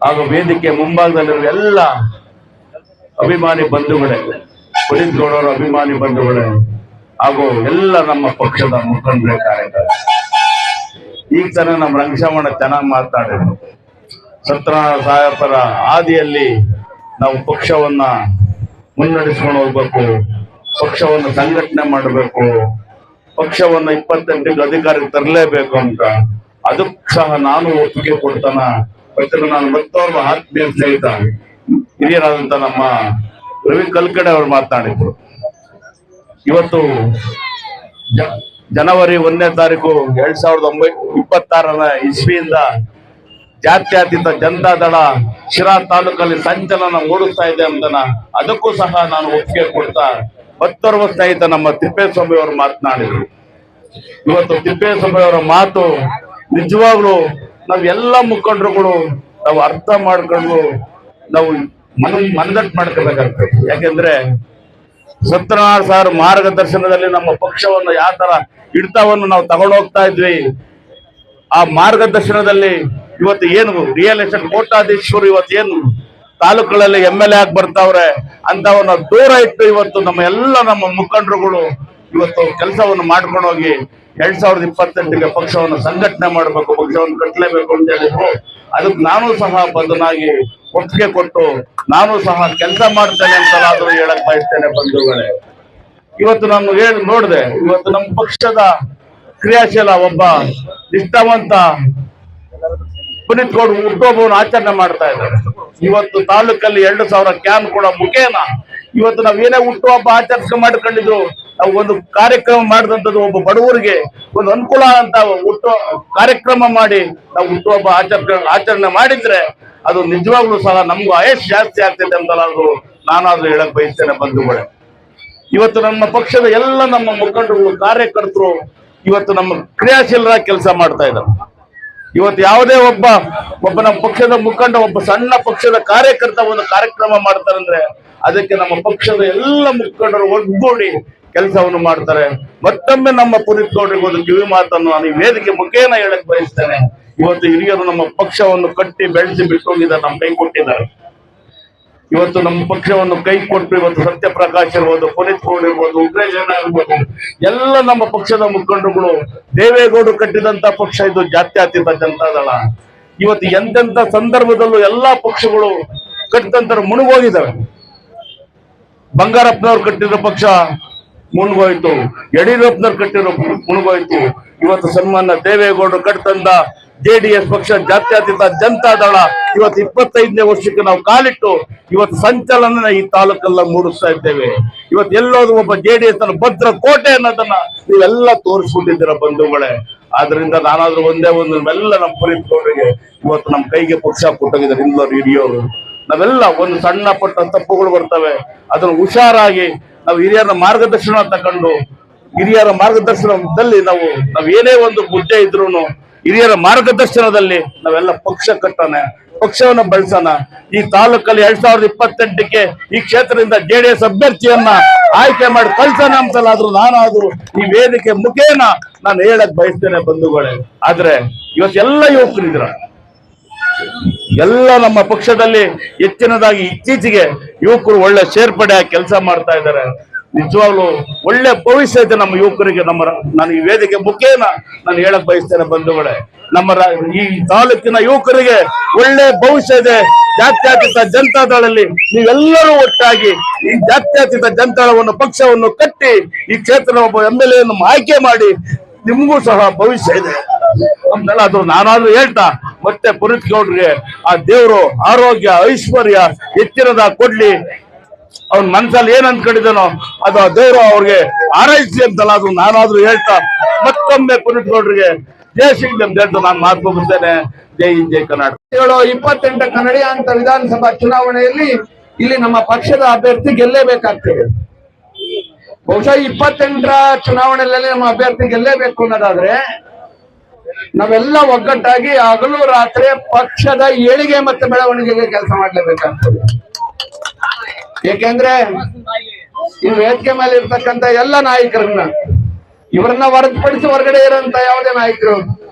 ಹಾಗೂ ವೇದಿಕೆ ಮುಂಭಾಗದಲ್ಲಿರುವ ಎಲ್ಲ ಅಭಿಮಾನಿ ಬಂಧುಗಳೇ, ಪುನೀತ್ ಗೌಡರ ಅಭಿಮಾನಿ ಬಂಧುಗಳೇ, ಹಾಗೂ ಎಲ್ಲ ನಮ್ಮ ಪಕ್ಷದ ಮುಖಂಡರೇ, ಕಾರ್ಯಕರ್ತರು. ಈಗ ತಾನೇ ನಮ್ಮ ರಂಗಶಮಣ ಚೆನ್ನಾಗಿ ಮಾತನಾಡಿದ್ರು. ಸತ್ಯನಾರಾಯಣ ಸಾಹೇಬರ ಹಾದಿಯಲ್ಲಿ ನಾವು ಪಕ್ಷವನ್ನ ಮುನ್ನಡೆಸ್ಕೊಂಡು ಹೋಗ್ಬೇಕು, ಪಕ್ಷವನ್ನು ಸಂಘಟನೆ ಮಾಡಬೇಕು, ಪಕ್ಷವನ್ನ 28ಕ್ಕೆ ಅಧಿಕಾರಕ್ಕೆ ತರಲೇಬೇಕು ಅಂತ. ಅದಕ್ಕೆ ಸಹ ನಾನು ಒಪ್ಪಿಗೆ ಕೊಡ್ತಾನ. ನಾನು ಮತ್ತೊಬ್ಬ ಆತ್ಮೀಯ ಸ್ನೇಹಿತ ಹಿರಿಯರಾದಂತ ನಮ್ಮ ರವಿ ಕಲ್ಕಡೆ ಅವರು ಮಾತನಾಡಿದ್ರು. ಇವತ್ತು ಜನವರಿ 1ನೇ ತಾರೀಕು 2026 ಇಸ್ವಿಯಿಂದ ಜಾತ್ಯತೀತ ಜನತಾದಳ ಶಿರಾ ತಾಲೂಕಲ್ಲಿ ಸಂಚಲನ ಮೂಡಿಸ್ತಾ ಇದೆ ಅಂತನ. ಅದಕ್ಕೂ ಸಹ ನಾನು ಒಪ್ಪಿಗೆ ಕೊಡ್ತಾ ಮತ್ತೋರ್ವ ಸ್ನೇಹಿತ ನಮ್ಮ ತಿಪ್ಪೇಸ್ವಾಮಿ ಅವರು ಮಾತನಾಡಿದ್ರು. ಇವತ್ತು ತಿಪ್ಪೇಸ್ವಾಮಿ ಅವರ ಮಾತು ನಿಜವಾಗ್ಲೂ ನಾವ್ ಎಲ್ಲ ಮುಖಂಡರುಗಳು ನಾವು ಅರ್ಥ ಮಾಡ್ಕೊಂಡು ನಾವು ಮನದಟ್ಟು ಮಾಡ್ಕೋಬೇಕಾಗ್ತದೆ. ಯಾಕೆಂದ್ರೆ ಸತ್ಯನಾರಾಯಣ ಸಾರ್ ಮಾರ್ಗದರ್ಶನದಲ್ಲಿ ನಮ್ಮ ಪಕ್ಷವನ್ನು ಯಾವ ತರ ಹಿಡಿತವನ್ನು ನಾವು ತಗೊಂಡು ಹೋಗ್ತಾ ಇದ್ವಿ, ಆ ಮಾರ್ಗದರ್ಶನದಲ್ಲಿ ಇವತ್ತು ಏನು ರಿಯಲ್ ಎಸ್ಟೇಟ್ ಕೋಟ್ಯಾಧೀಶರು ಇವತ್ತು ಏನು ತಾಲೂಕುಗಳಲ್ಲಿ MLA ಆಗಿ ಬರ್ತಾವ್ರೆ ಅಂತವನ್ನ ದೂರ ಇಟ್ಟು ಇವತ್ತು ನಮ್ಮ ಮುಖಂಡರುಗಳು ಇವತ್ತು ಕೆಲಸವನ್ನು ಮಾಡ್ಕೊಂಡು ಹೋಗಿ 2028ಕ್ಕೆ ಪಕ್ಷವನ್ನು ಸಂಘಟನೆ ಮಾಡಬೇಕು, ಪಕ್ಷವನ್ನು ಕಟ್ಟಲೇಬೇಕು ಅಂತ ಹೇಳಿದ್ರು. ಅದಕ್ಕೆ ನಾನು ಸಹ ಬದಲಾಗಿ ಒಪ್ಪಿಗೆ ಕೊಟ್ಟು ನಾನು ಸಹ ಕೆಲಸ ಮಾಡ್ತೇನೆ ಅಂತಲಾದ್ರೂ ಹೇಳಕ್ ಬಯಸ್ತೇನೆ ಬಂಧುಗಳೇ. ಇವತ್ತು ನಾನು ನೋಡಿದೆ, ಇವತ್ತು ನಮ್ಮ ಪಕ್ಷದ ಕ್ರಿಯಾಶೀಲ ಒಬ್ಬ ನಿಷ್ಠಾವಂತ ಪುನೀತ್ ಗೌಡ ಹುಟ್ಟುಹಬ್ಬವನ್ನು ಆಚರಣೆ ಮಾಡ್ತಾ ಇದ್ದಾರೆ. ಇವತ್ತು ತಾಲೂಕಲ್ಲಿ 2,000 ಕ್ಯಾನ್ ಕೂಡ ಮುಖೇನ ಇವತ್ತು ನಾವ್ ಏನೇ ಹುಟ್ಟುಹಬ್ಬ ಮಾಡ್ಕೊಂಡಿದ್ರು, ನಾವು ಒಂದು ಕಾರ್ಯಕ್ರಮ ಮಾಡಿದಂಥದ್ದು ಒಬ್ಬ ಬಡವರಿಗೆ ಒಂದು ಅನುಕೂಲ ಅಂತ ಕಾರ್ಯಕ್ರಮ ಮಾಡಿ ನಾವು ಹುಟ್ಟುಹಬ್ಬ ಆಚರಣೆ ಮಾಡಿದ್ರೆ ಅದು ನಿಜವಾಗ್ಲೂ ಸಹ ನಮ್ಗೂ ಆಯಸ್ ಜಾಸ್ತಿ ಆಗ್ತದೆ ಅಂತಲಾದ್ರು ನಾನಾದ್ರೂ ಹೇಳಕ್ ಬಯಸ್ತೇನೆ ಬಂಧುಗಳೇ. ಇವತ್ತು ನಮ್ಮ ಪಕ್ಷದ ಎಲ್ಲ ನಮ್ಮ ಮುಖಂಡರು ಕಾರ್ಯಕರ್ತರು ಇವತ್ತು ನಮ್ಮ ಕ್ರಿಯಾಶೀಲರಾಗಿ ಕೆಲಸ ಮಾಡ್ತಾ ಇದ್ದಾರೆ. ಇವತ್ತು ಯಾವುದೇ ಒಬ್ಬ ನಮ್ಮ ಪಕ್ಷದ ಮುಖಂಡ, ಒಬ್ಬ ಸಣ್ಣ ಪಕ್ಷದ ಕಾರ್ಯಕರ್ತ ಒಂದು ಕಾರ್ಯಕ್ರಮ ಮಾಡ್ತಾರಂದ್ರೆ ಅದಕ್ಕೆ ನಮ್ಮ ಪಕ್ಷದ ಎಲ್ಲ ಮುಖಂಡರು ಒಗ್ಗೂಡಿ ಕೆಲಸವನ್ನು ಮಾಡ್ತಾರೆ. ಮತ್ತೊಮ್ಮೆ ನಮ್ಮ ಪುನೀತ್ ಗೌಡರಿಗೆ ಒಂದು ಕಿವಿ ಮಾತನ್ನು ನಾನು ಈ ವೇದಿಕೆ ಮುಖೇನ ಹೇಳಕ್ ಬಯಸ್ತೇನೆ. ಇವತ್ತು ಹಿರಿಯರು ನಮ್ಮ ಪಕ್ಷವನ್ನು ಕಟ್ಟಿ ಬೆಳೆಸಿ ಬಿಟ್ಟೋಗಿದ್ದಾರೆ, ನಮ್ಮ ಕೈ ಕೊಟ್ಟಿದ್ದಾರೆ. ಇವತ್ತು ನಮ್ಮ ಪಕ್ಷವನ್ನು ಕೈ ಕೊಟ್ಟು ಇವತ್ತು ಸತ್ಯಪ್ರಕಾಶ್ ಇರ್ಬೋದು, ಪುನೀತ್ ಗೌಡ ಇರ್ಬೋದು, ಉಗ್ರೇಶ್ ಇರ್ಬೋದು, ಎಲ್ಲ ನಮ್ಮ ಪಕ್ಷದ ಮುಖಂಡರುಗಳು ದೇವೇಗೌಡರು ಕಟ್ಟಿದಂತ ಪಕ್ಷ ಇದು ಜಾತ್ಯತೀತ ಜನತಾದಳ. ಇವತ್ತು ಎಂತೆಂತ ಸಂದರ್ಭದಲ್ಲೂ ಎಲ್ಲಾ ಪಕ್ಷಗಳು ಕಟ್ಟಿದಂತ ಮುಳುಗೋಗಿದ್ದಾವೆ. ಬಂಗಾರಪ್ಪನವ್ರು ಕಟ್ಟಿರೋ ಪಕ್ಷ ಮುಳುಗೋಯ್ತು, ಯಡಿಯೂರಪ್ಪನವ್ರು ಕಟ್ಟಿರೋ ಮುಳುಗೋಯ್ತು. ಇವತ್ತು ಸನ್ಮಾನ್ಯ ದೇವೇಗೌಡರು ಕಟ್ಟಿದಂತ JDS ಪಕ್ಷ ಜಾತ್ಯತೀತ ಜನತಾದಳ ಇವತ್ತು 25ನೇ ವರ್ಷಕ್ಕೆ ನಾವು ಕಾಲಿಟ್ಟು ಇವತ್ತು ಸಂಚಲನ ಈ ತಾಲೂಕಲ್ಲ ಮೂಡಿಸ್ತಾ ಇದ್ದೇವೆ. ಇವತ್ತು ಎಲ್ಲೋದು ಒಬ್ಬ JDS ಭದ್ರ ಕೋಟೆ ಅನ್ನೋದನ್ನ ನೀವೆಲ್ಲ ತೋರಿಸ್ಬಿಟ್ಟಿದ್ದೀರ ಬಂಧುಗಳೇ. ಆದ್ರಿಂದ ನಾನಾದ್ರೂ ಒಂದೇ ಎಲ್ಲ ನಮ್ಮ ಪುನೀತ್ ಗೌಡರಿಗೆ ಇವತ್ತು ನಮ್ಮ ಕೈಗೆ ಪಕ್ಷ ಕೊಟ್ಟೋಗಿದ್ದಾರೆ ಇಂದೋರು ಹಿರಿಯೋರು. ನಾವೆಲ್ಲ ಒಂದು ಸಣ್ಣ ಪಟ್ಟ ತಪ್ಪುಗಳು ಬರ್ತವೆ, ಅದನ್ನು ಹುಷಾರಾಗಿ ನಾವು ಹಿರಿಯರ ಮಾರ್ಗದರ್ಶನ ತಕೊಂಡು ಹಿರಿಯರ ಮಾರ್ಗದರ್ಶನದಲ್ಲಿ ನಾವು ಏನೇ ಒಂದು ಮುದ್ದೆ ಇದ್ರು ಹಿರಿಯರ ಮಾರ್ಗದರ್ಶನದಲ್ಲಿ ನಾವೆಲ್ಲ ಪಕ್ಷ ಕಟ್ಟೋಣ, ಪಕ್ಷವನ್ನ ಬೆಳೆಸೋಣ. ಈ ತಾಲೂಕಲ್ಲಿ 2028ಕ್ಕೆ ಈ ಕ್ಷೇತ್ರದಿಂದ JDS ಅಭ್ಯರ್ಥಿಯನ್ನ ಆಯ್ಕೆ ಮಾಡಿ ಕಳ್ಸೋಣ ಅಂತಲಾದ್ರೂ ನಾನಾದ್ರೂ ಈ ವೇದಿಕೆ ಮುಖೇನ ನಾನು ಹೇಳಕ್ ಬಯಸ್ತೇನೆ ಬಂಧುಗಳೇ. ಆದ್ರೆ ಇವತ್ತೆಲ್ಲ ಯುವಕರಿದ್ರ ಎಲ್ಲ ನಮ್ಮ ಪಕ್ಷದಲ್ಲಿ ಹೆಚ್ಚಿನದಾಗಿ ಇತ್ತೀಚೆಗೆ ಯುವಕರು ಒಳ್ಳೆ ಸೇರ್ಪಡೆ ಕೆಲಸ ಮಾಡ್ತಾ ಇದ್ದಾರೆ. ನಿಜವಾಗ್ಲೂ ಒಳ್ಳೆ ಭವಿಷ್ಯ ಇದೆ ನಮ್ಮ ಯುವಕರಿಗೆ. ನಾನು ಈ ವೇದಿಕೆ ಮುಖೇನ ನಾನು ಹೇಳಕ್ ಬಯಸ್ತೇನೆ ಬಂಧುಗಳೇ, ಈ ತಾಲೂಕಿನ ಯುವಕರಿಗೆ ಒಳ್ಳೆ ಭವಿಷ್ಯ ಇದೆ. ಜಾತ್ಯತೀತ ಜನತಾದಳಲ್ಲಿ ನೀವೆಲ್ಲರೂ ಒಟ್ಟಾಗಿ ಈ ಜಾತ್ಯತೀತ ಜನತಾದಳವನ್ನು ಪಕ್ಷವನ್ನು ಕಟ್ಟಿ ಈ ಕ್ಷೇತ್ರದ ಒಬ್ಬ MLA ಯನ್ನು ಆಯ್ಕೆ ಮಾಡಿ ನಿಮಗೂ ಸಹ ಭವಿಷ್ಯ ಇದೆ ಅಂತೆಲ್ಲ ಅದು ನಾನಾದ್ರೂ ಹೇಳ್ತಾ ಮತ್ತೆ ಪುನೀತ್ ಗೌಡ್ರಿಗೆ ಆ ದೇವರು ಆರೋಗ್ಯ ಐಶ್ವರ್ಯ ಹೆಚ್ಚಿನದ ಕೊಡ್ಲಿ. ಅವ್ನ ಮನಸ್ಸಲ್ಲಿ ಏನ್ ಅಂದ್ಕೊಂಡಿದ್ದಾನೋ ಅದು ಆ ದೇವರು ಅವ್ರಿಗೆ ಆರೈಸಿ ಅಂತಲ್ಲ ಅದು ನಾನಾದ್ರೂ ಹೇಳ್ತಾ ಮತ್ತೊಮ್ಮೆ ಪುನೀತ್ ಗೌಡ್ರಿಗೆ ಜೈ ಶ್ರೀರಾಮ್ ಅಂತ ಹೇಳ್ತಾ ನಾನು ಮಾತು ಮುಗಿಸ್ತೇನೆ. ಜೈ ಹಿಂದ್ ಜೈ ಕರ್ನಾಟಕ. 28 ಕನ್ನಡಿಗ ಅಂತ ವಿಧಾನಸಭಾ ಚುನಾವಣೆಯಲ್ಲಿ ಇಲ್ಲಿ ನಮ್ಮ ಪಕ್ಷದ ಅಭ್ಯರ್ಥಿ ಗೆಲ್ಲೇಬೇಕಾಗ್ತದೆ. ಬಹುಶಃ 28ರ ಚುನಾವಣೆಯಲ್ಲಿ ನಮ್ಮ ಅಭ್ಯರ್ಥಿ ಗೆಲ್ಲೇಬೇಕು ಅನ್ನೋದಾದ್ರೆ ನಾವೆಲ್ಲ ಒಗ್ಗಟ್ಟಾಗಿ ಹಗಲು ರಾತ್ರಿ ಪಕ್ಷದ ಏಳಿಗೆ ಮತ್ತು ಬೆಳವಣಿಗೆಗೆ ಕೆಲಸ ಮಾಡ್ಲೇಬೇಕಾಗ್ತದೆ. ಏಕೆಂದ್ರೆ ಈ ವೇದಿಕೆ ಮೇಲೆ ಇರ್ತಕ್ಕಂಥ ಎಲ್ಲ ನಾಯಕರನ್ನ ಇವರನ್ನ ಹೊರತುಪಡಿಸಿ ಹೊರಗಡೆ ಇರೋಂತ ಯಾವುದೇ ನಾಯಕರು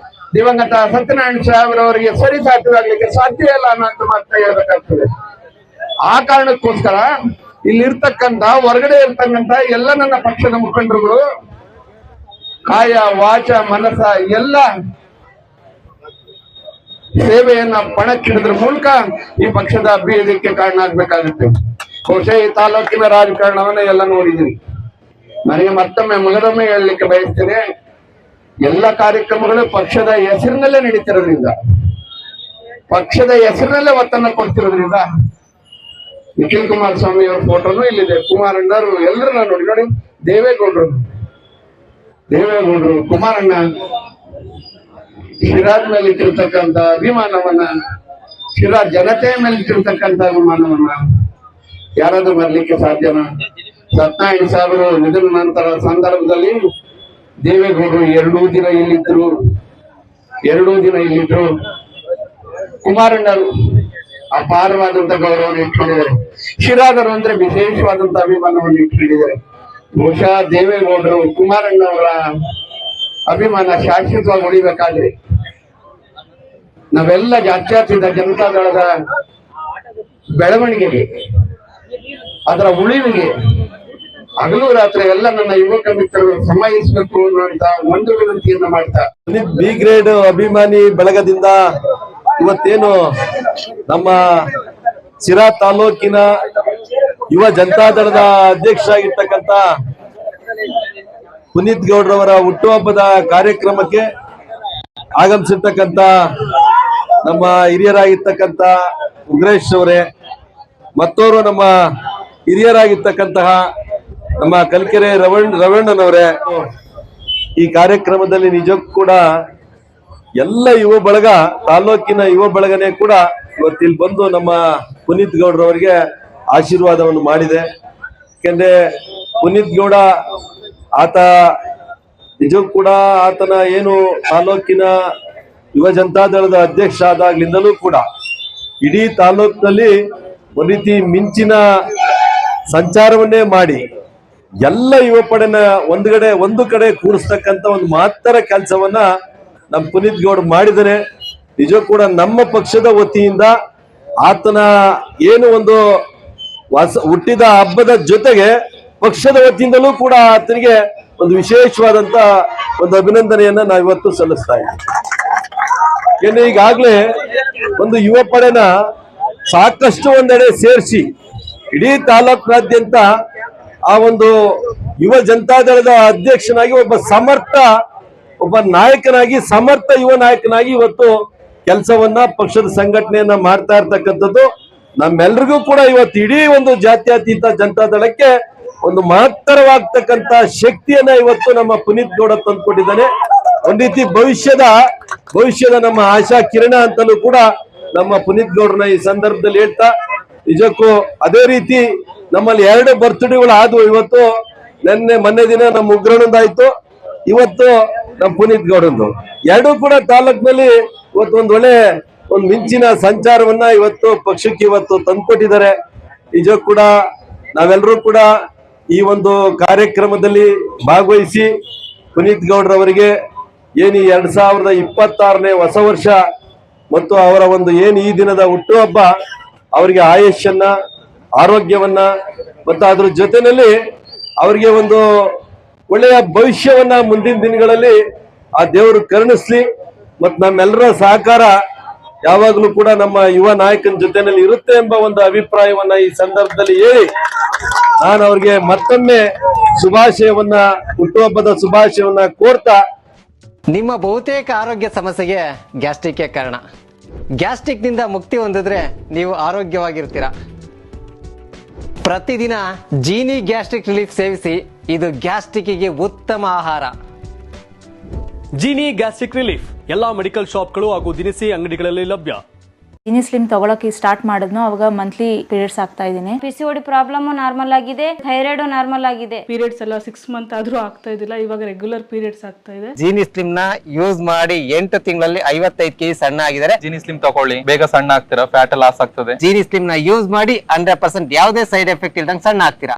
ದಿವಂಗತ ಸತ್ಯನಾರಾಯಣ ಸಾಹೇಬ್ರವರಿಗೆ ಸರಿಸಾಟಿಯಾಗ್ಲಿಕ್ಕೆ ಸಾಧ್ಯ ಇಲ್ಲ ಅನ್ನೋ ಮಾತ್ರ ಹೇಳ್ಬೇಕಾಗ್ತದೆ. ಆ ಕಾರಣಕ್ಕೋಸ್ಕರ ಇಲ್ಲಿರ್ತಕ್ಕಂಥ ಹೊರಗಡೆ ಇರ್ತಕ್ಕಂಥ ಎಲ್ಲ ನನ್ನ ಪಕ್ಷದ ಮುಖಂಡರುಗಳು ಕಾಯ ವಾಚ ಮನಸ ಎಲ್ಲ ಸೇವೆಯನ್ನ ಪಣಕ್ಕಿಡಿದ್ರ ಮೂಲಕ ಈ ಪಕ್ಷದ ಅಭ್ಯುದಯಕ್ಕೆ ಕಾರಣ ಆಗ್ಬೇಕಾಗುತ್ತೆ. ಬಹುಶಃ ಈ ತಾಲೂಕಿನ ರಾಜಕಾರಣವನ್ನ ಎಲ್ಲ ನೋಡಿದೀನಿ. ನನಗೆ ಮತ್ತೊಮ್ಮೆ ಮೊದಲೊಮ್ಮೆ ಹೇಳಲಿಕ್ಕೆ ಬಯಸ್ತೇನೆ, ಎಲ್ಲ ಕಾರ್ಯಕ್ರಮಗಳು ಪಕ್ಷದ ಹೆಸರಿನಲ್ಲೇ ನಡೀತಿರೋದ್ರಿಂದ, ಪಕ್ಷದ ಹೆಸರಿನಲ್ಲೇ ಒತ್ತನ್ನ ಕೊಡ್ತಿರೋದ್ರಿಂದ ನಿಖಿಲ್ ಕುಮಾರಸ್ವಾಮಿ ಅವರ ಫೋಟೋನು ಇಲ್ಲಿದೆ, ಕುಮಾರಣ್ಣರು ಎಲ್ಲರನ್ನ ನೋಡಿ ದೇವೇಗೌಡರು ಕುಮಾರಣ್ಣ ಶಿರಾಜ್ ಮೇಲೆ ಇಟ್ಟಿರ್ತಕ್ಕಂಥ ಅಭಿಮಾನವನ್ನ, ಶಿರಾಜ್ ಜನತೆಯ ಮೇಲೆ ಇಟ್ಟಿರ್ತಕ್ಕಂಥ ಅಭಿಮಾನವನ್ನ ಯಾರಾದ್ರೂ ಬರ್ಲಿಕ್ಕೆ ಸಾಧ್ಯನಾ? ಸತ್ಯನಾರಾಯಣ ಸಾಹೇಬರು ನಿಧನ ನಂತರ ಸಂದರ್ಭದಲ್ಲಿ ದೇವೇಗೌಡರು ಎರಡೂ ದಿನ ಇಲ್ಲಿದ್ರು. ಕುಮಾರಣ್ಣರು ಅಪಾರವಾದಂತ ಗೌರವವನ್ನು ಇಟ್ಕೊಂಡಿದ್ದಾರೆ. ಶಿರಾದರು ಅಂದ್ರೆ ವಿಶೇಷವಾದಂತ ಅಭಿಮಾನವನ್ನು ಇಟ್ಕೊಂಡಿದ್ದಾರೆ. ಬಹುಶಃ ದೇವೇಗೌಡರು ಕುಮಾರಣ್ಣವರ ಅಭಿಮಾನ ಶಾಶ್ವತವಾಗಿ ಉಳಿಬೇಕಾದ್ರೆ ನಾವೆಲ್ಲ ಜಾತ್ಯತೀತ ಜನತಾದಳದ ಬೆಳವಣಿಗೆಗೆ, ಅದರ ಉಳಿವಿಗೆ ಹಗಲು ರಾತ್ರಿ ಎಲ್ಲ ನನ್ನ ಯುವಕ ಮಿತ್ರರು ಶ್ರಮಿಸಬೇಕು ಅನ್ನುವಂತ ಒಂದು ವಿನಂತಿಯನ್ನ ಮಾಡ್ತಾ, ಬಿ ಗ್ರೇಡ್ ಅಭಿಮಾನಿ ಬಳಗದಿಂದ ಇವತ್ತೇನು ನಮ್ಮ ಸಿರಾ ತಾಲೂಕಿನ ಯುವ ಜನತಾದಳದ ಅಧ್ಯಕ್ಷ ಆಗಿರ್ತಕ್ಕಂಥ ಪುನೀತ್ ಗೌಡ್ರವರ ಹುಟ್ಟುಹಬ್ಬದ ಕಾರ್ಯಕ್ರಮಕ್ಕೆ ಆಗಮಿಸಿರ್ತಕ್ಕಂಥ ನಮ್ಮ ಹಿರಿಯರಾಗಿರ್ತಕ್ಕಂಥ ಉಗ್ರೇಶ್ ಅವರೇ, ಮತ್ತೋರು ನಮ್ಮ ಹಿರಿಯರಾಗಿರ್ತಕ್ಕಂತಹ ನಮ್ಮ ಕಲ್ಕೆರೆ ರವಣ್ಣನವರೇ, ಈ ಕಾರ್ಯಕ್ರಮದಲ್ಲಿ ನಿಜಕ್ಕೂ ಕೂಡ ಎಲ್ಲ ಯುವ ಬಳಗ, ತಾಲೂಕಿನ ಯುವ ಬಳಗನೇ ಕೂಡ ಇವತ್ತಿಲ್ಲಿ ಬಂದು ನಮ್ಮ ಪುನೀತ್ ಗೌಡ್ರವರಿಗೆ ಆಶೀರ್ವಾದವನ್ನು ಮಾಡಿದೆ. ಯಾಕೆಂದ್ರೆ ಪುನೀತ್ ಗೌಡ ಆತ ನಿಜಕ್ಕೂ ಕೂಡ ಆತನ ಏನು ತಾಲೂಕಿನ ಯುವ ಜನತಾದಳದ ಅಧ್ಯಕ್ಷ ಆದಾಗ್ಲಿಂದಲೂ ಕೂಡ ಇಡೀ ತಾಲೂಕಿನಲ್ಲಿ ಒಂದು ರೀತಿ ಮಿಂಚಿನ ಸಂಚಾರವನ್ನೇ ಮಾಡಿ ಎಲ್ಲ ಯುವ ಪಡೆನ ಒಂದು ಕಡೆ ಕೂಡಿಸ್ತಕ್ಕಂಥ ಒಂದು ಮಹತ್ತರ ಕೆಲಸವನ್ನ ನಮ್ಮ ಪುನೀತ್ ಗೌಡ ಮಾಡಿದರೆ. ನಿಜಕ್ಕೂ ಕೂಡ ನಮ್ಮ ಪಕ್ಷದ ವತಿಯಿಂದ ಆತನ ಏನು ಒಂದು ಹುಟ್ಟಿದ ಹಬ್ಬದ ಜೊತೆಗೆ ಪಕ್ಷದ ವತಿಯಿಂದಲೂ ಕೂಡ ಆತನಿಗೆ ಒಂದು ವಿಶೇಷವಾದಂತ ಒಂದು ಅಭಿನಂದನೆಯನ್ನ ನಾವಿವತ್ತು ಸಲ್ಲಿಸ್ತಾ ಇದ್ದೀವಿ. ಏಕೆಂದ್ರೆ ಈಗಾಗ್ಲೇ ಒಂದು ಯುವ ಪಡೆನ ಸಾಕಷ್ಟು ಒಂದೆಡೆ ಸೇರಿಸಿ ಇಡೀ ತಾಲೂಕಿನಾದ್ಯಂತ ಆ ಒಂದು ಯುವ ಜನತಾದಳದ ಅಧ್ಯಕ್ಷನಾಗಿ ಒಬ್ಬ ನಾಯಕನಾಗಿ, ಸಮರ್ಥ ಯುವ ನಾಯಕನಾಗಿ ಇವತ್ತು ಕೆಲಸವನ್ನ, ಪಕ್ಷದ ಸಂಘಟನೆಯನ್ನ ಮಾಡ್ತಾ ಇರ್ತಕ್ಕಂಥದ್ದು ನಮ್ಮೆಲ್ರಿಗೂ ಕೂಡ ಇವತ್ತು ಇಡೀ ಒಂದು ಜಾತ್ಯತೀತ ಜನತಾದಳಕ್ಕೆ ಒಂದು ಮಹತ್ತರವಾಗ್ತಕ್ಕಂಥ ಶಕ್ತಿಯನ್ನ ಇವತ್ತು ನಮ್ಮ ಪುನೀತ್ ಗೌಡ ತಂದುಕೊಟ್ಟಿದ್ದಾನೆ. ಒಂದ್ ರೀತಿ ಭವಿಷ್ಯದ ನಮ್ಮ ಆಶಾ ಕಿರಣ ಅಂತಲೂ ಕೂಡ ನಮ್ಮ ಪುನೀತ್ ಗೌಡ್ರನ್ನ ಈ ಸಂದರ್ಭದಲ್ಲಿ ಹೇಳ್ತಾ, ನಿಜಕ್ಕೂ ಅದೇ ರೀತಿ ನಮ್ಮಲ್ಲಿ 2 ಬರ್ತ್ಡೇಗಳು ಆದ್ವು. ಇವತ್ತು ಮೊನ್ನೆ ದಿನ ನಮ್ಮ ಉಗ್ರಣ್ಣಂದಾಯ್ತು, ಇವತ್ತು ನಮ್ಮ ಪುನೀತ್ ಗೌಡಂದು. 2 ಕೂಡ ತಾಲೂಕಿನಲ್ಲಿ ಇವತ್ತು ಒಂದು ಮಿಂಚಿನ ಸಂಚಾರವನ್ನ ಇವತ್ತು ಪಕ್ಷಕ್ಕೆ ಇವತ್ತು ತಂದುಕೊಟ್ಟಿದ್ದಾರೆ. ನಿಜಕ್ಕೂ ಕೂಡ ನಾವೆಲ್ಲರೂ ಕೂಡ ಈ ಒಂದು ಕಾರ್ಯಕ್ರಮದಲ್ಲಿ ಭಾಗವಹಿಸಿ ಪುನೀತ್ ಗೌಡ್ರವರಿಗೆ ಏನು 2026ನೇ ಹೊಸ ವರ್ಷ ಮತ್ತು ಅವರ ಒಂದು ಏನು ಈ ದಿನದ ಹುಟ್ಟುಹಬ್ಬ, ಅವರಿಗೆ ಆಯುಷ್ಯನ್ನ, ಆರೋಗ್ಯವನ್ನ ಮತ್ತು ಅದ್ರ ಜೊತೆನಲ್ಲಿ ಅವರಿಗೆ ಒಂದು ಒಳ್ಳೆಯ ಭವಿಷ್ಯವನ್ನ ಮುಂದಿನ ದಿನಗಳಲ್ಲಿ ಆ ದೇವರು ಕರುಣಿಸ್ಲಿ. ಮತ್ತು ನಮ್ಮೆಲ್ಲರ ಸಹಕಾರ ಯಾವಾಗಲೂ ಕೂಡ ನಮ್ಮ ಯುವ ನಾಯಕನ ಜೊತೆನಲ್ಲಿ ಇರುತ್ತೆ ಎಂಬ ಒಂದು ಅಭಿಪ್ರಾಯವನ್ನ ಈ ಸಂದರ್ಭದಲ್ಲಿ ಹೇಳಿ ನಾನು ಅವ್ರಿಗೆ ಮತ್ತೊಮ್ಮೆ ಹುಟ್ಟುಹಬ್ಬದ ಶುಭಾಶಯವನ್ನ ಕೋರ್ತಾ, ನಿಮ್ಮ ಬಹುತೇಕ ಆರೋಗ್ಯ ಸಮಸ್ಯೆಗೆ ಗ್ಯಾಸ್ಟ್ರಿಕ್ ಕಾರಣ. ಗ್ಯಾಸ್ಟ್ರಿಕ್ ನಿಂದ ಮುಕ್ತಿ ಹೊಂದಿದ್ರೆ ನೀವು ಆರೋಗ್ಯವಾಗಿರ್ತೀರಾ. ಪ್ರತಿದಿನ ಜೀನಿ ಗ್ಯಾಸ್ಟ್ರಿಕ್ ರಿಲೀಫ್ ಸೇವಿಸಿ, ಇದು ಗ್ಯಾಸ್ಟ್ರಿಕ್ಗೆ ಉತ್ತಮ ಆಹಾರ. ಜೀನಿ ಗ್ಯಾಸ್ಟ್ರಿಕ್ ರಿಲೀಫ್ ಎಲ್ಲಾ ಮೆಡಿಕಲ್ ಶಾಪ್ಗಳು ಹಾಗೂ ದಿನಸಿ ಅಂಗಡಿಗಳಲ್ಲಿ ಲಭ್ಯ. ಜೀನಿ ಸ್ಲಿಮ್ ತಗೊಳಕ್ಕೆ ಸ್ಟಾರ್ಟ್ ಮಾಡಿದ್ನೋ ಅವಾಗ ಮಂತ್ಲಿ ಪೀರಿಯಡ್ಸ್ ಆಗ್ತಾ ಇದೀನಿ. PCOD ಪ್ರಾಬ್ಲಮ್ ನಾರ್ಮಲ್ ಆಗಿದೆ, ಥೈರಾಯ್ಡ್ ನಾರ್ಮಲ್ ಆಗಿದೆ. ಪೀರಿಯಡ್ಸ್ ಎಲ್ಲ 6 ಮಂತ್ ಆದ್ರೂ ಆಗ್ತಾ ಇದ್ದಿಲ್ಲ, ಇವಾಗ ರೆಗ್ಯುಲರ್ ಪೀರಿಯಡ್ಸ್ ಆಗ್ತಾ ಇದೆ. ಜೀನಿ ಸ್ಲಿಮ್ ನ ಯೂಸ್ ಮಾಡಿ 8 ತಿಂಗಳಲ್ಲಿ 55 kg ಸಣ್ಣ ಆಗಿದ್ದಾರೆ. ಜೀನಿ ಸ್ಲಿಮ್ ತಗೊಳ್ಳಿ, ಬೇಗ ಸಣ್ಣ ಆಗ್ತೀರಾ, ಫ್ಯಾಟ್ ಲಾಸ್ ಆಗ್ತದೆ. ಜೀನಿ ಸ್ಲಿಮ್ ನ ಯೂಸ್ ಮಾಡಿ 100% ಯಾವುದೇ ಸೈಡ್ ಎಫೆಕ್ಟ್ ಇಲ್ದಂಗೆ ಸಣ್ಣ ಆಗ್ತೀರಾ.